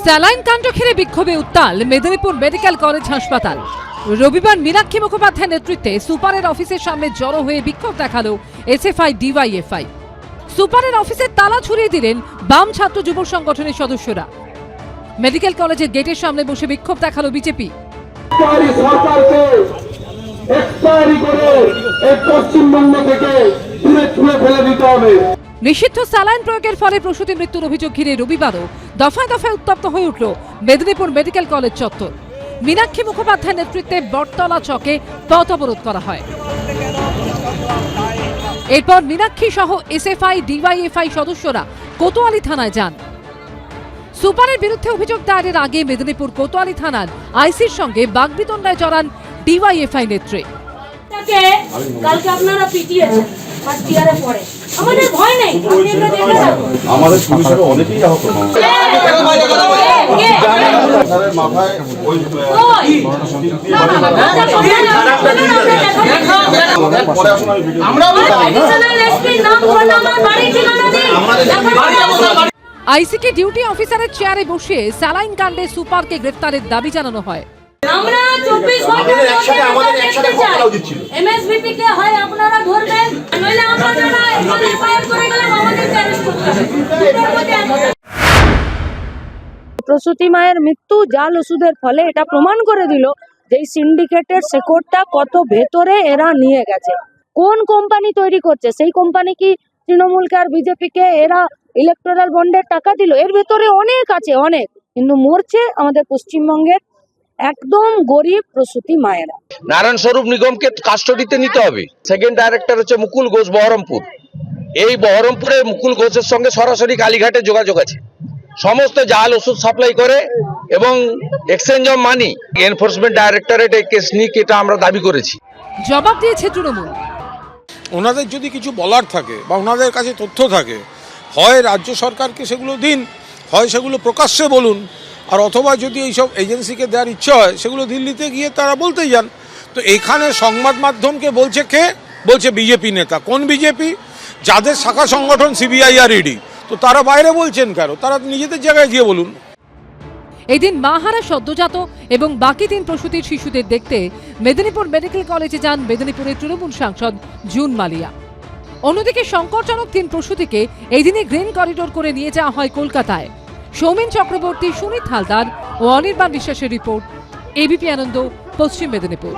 Saline কাণ্ড ঘিরে বিক্ষোভে উত্তাল মেদিনীপুর মেডিকেল কলেজ হাসপাতাল। রবিবার মীনাক্ষী মুখোপাধ্যায়ের নেতৃত্বে সুপারের অফিসের সামনে জড়ো হয়ে বিক্ষোভ দেখালো এসএফআই ডিওয়াইএফআই। সুপারের অফিসের তালা ছড়িয়ে দিলেন বাম ছাত্র যুব সংগঠনের সদস্যরা। মেডিকেল কলেজের গেটের সামনে বসে বিক্ষোভ দেখালো বিজেপি। পশ্চিমবঙ্গ থেকে দূরে ফেলে দিতে হবে। নিষিদ্ধ স্যালাইন প্রয়োগের ফলে প্রসূতি মৃত্যুর অভিযোগ ঘিরে রবিবারও দফায় দফায় উত্তপ্ত হয়ে উঠল মেদিনীপুর মেডিকেল কলেজ চত্বর। মীনাক্ষী মুখোপাধ্যায়ের নেতৃত্বে বটতলা চকে পথ অবরোধ করা হয়। এরপর মীনাক্ষী সহ এসএফআই ডিওয়াইএফআই সদস্যরা কোতোয়ালি থানায় যান। সুপারের বিরুদ্ধে অভিযোগ দায়েরের আগে মেদিনীপুর কোতোয়ালি থানার আইসির সঙ্গে বাগবিতণ্ডায় জড়ান ডিওয়াইএফআই নেত্রী। কালকে আপনারা পিটিয়েছেন ফার্স্ট ইয়ারে পড়ে, আমাদের ভয় নেই, আমাদের পুলিশেরও অনেকেই আহত হয়েছে। আইসিকে ডিউটি অফিসারের চেয়ারে বসিয়ে স্যালাইন কাণ্ডে সুপারকে গ্রেফতারের দাবি জানানো হয়। আমরা 24 ঘন্টা একসাথে করা উচিত ছিল। এমএসভিপি কে হয় আপনারা ধরবেন, নইলে আপনারা এখানে ফায়ার করে গেলে আমাদের অ্যারেস্ট করতে হবে। প্রসূতি মায়ের মৃত্যু জাল ওষুধের ফলে এটা প্রমাণ করে দিল যে এই সিন্ডিকেটের শেকড়টা কত ভেতরে এরা নিয়ে গেছে। কোন কোম্পানি তৈরি করছে, সেই কোম্পানি কি তৃণমূলকে আর বিজেপিকে এরা ইলেকটোরাল বন্ডের টাকা দিল? এর ভেতরে অনেক আছে, অনেক, কিন্তু মরছে আমাদের পশ্চিমবঙ্গের একদম গরিব প্রসূতি মায়েরা। নারায়ণ স্বরূপ নিগমকে কাস্টডিতে নিতে হবে। সেকেন্ড ডাইরেক্টর হচ্ছে মুকুল ঘোষ, বহরমপুর। এই বহরমপুরে মুকুল ঘোষের সঙ্গে সরাসরি কালীঘাটে যোগাযোগ আছে। সমস্ত জাল ওষুধ সাপ্লাই করে এবং exchange of money. Enforcement directorate এই কেস নিয়ে এটা আমরা দাবি করেছি। জবাব দিয়েছে তৃণমূল। ওনাদের যদি কিছু বলার থাকে বা ওনাদের কাছে তথ্য থাকে, হয় রাজ্য সরকারকে সেগুলো দিন, হয় সেগুলো প্রকাশ্যে বলুন, আর অথবা যদি এইসব এজেন্সিকে দেওয়ার ইচ্ছা হয় সেগুলো দিল্লিতে গিয়ে তারা বলতেই যান। তো এখানে সংবাদ মাধ্যমকে বলছে কে? বলছে বিজেপি নেতা। কোন বিজেপি? যাদের শাখা সংগঠন সিবিআই আর ইডি। তো তারা বাইরে বলছেন কেন? তারা নিজেদের জায়গায় গিয়ে বলুন। এদিন মাহারা সদ্যজাত এবং বাকি 3 প্রসূতির শিশুদের দেখতে মেদিনীপুর মেডিকেল কলেজে যান মেদিনীপুরের তৃণমূল সাংসদ জুন মালিয়া। অন্যদিকে সংকটজনক 3 প্রসূতিকে এই দিনে গ্রিন করিডোর করে নিয়ে যাওয়া হয় কলকাতায়। সৌমেন চক্রবর্তী, সুমিত হালদার ও অনির্বাণ বিশ্বাসের রিপোর্ট, এবিপি আনন্দ, পশ্চিম মেদিনীপুর।